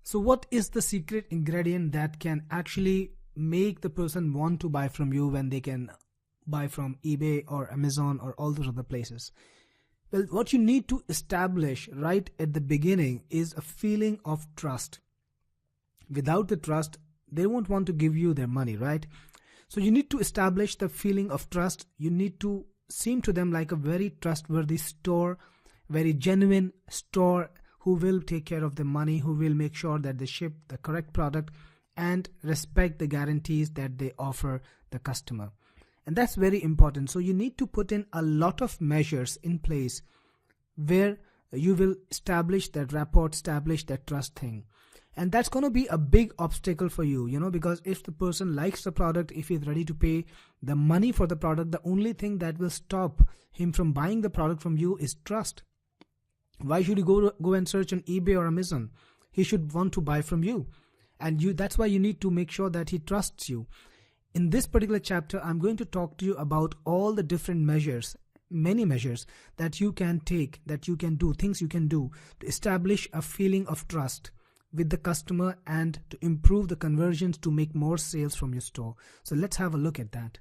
So what is the secret ingredient that can actually make the person want to buy from you when they can buy from eBay or Amazon or all those other places? Well, what you need to establish right at the beginning is a feeling of trust. Without the trust, they won't want to give you their money, right? So you need to establish the feeling of trust. You need to seem to them like a very trustworthy store, very genuine store who will take care of the money, who will make sure that they ship the correct product and respect the guarantees that they offer the customer. And that's very important. So you need to put in a lot of measures in place where you will establish that rapport, establish that trust thing. And that's going to be a big obstacle for you, because if the person likes the product, if he's ready to pay the money for the product, the only thing that will stop him from buying the product from you is trust. Why should he go and search on eBay or Amazon? He should want to buy from you. And that's why you need to make sure that he trusts you. In this particular chapter, I'm going to talk to you about all the different measures, many measures that you can take, that you can do, things you can do to establish a feeling of trust with the customer and to improve the conversions to make more sales from your store. So let's have a look at that.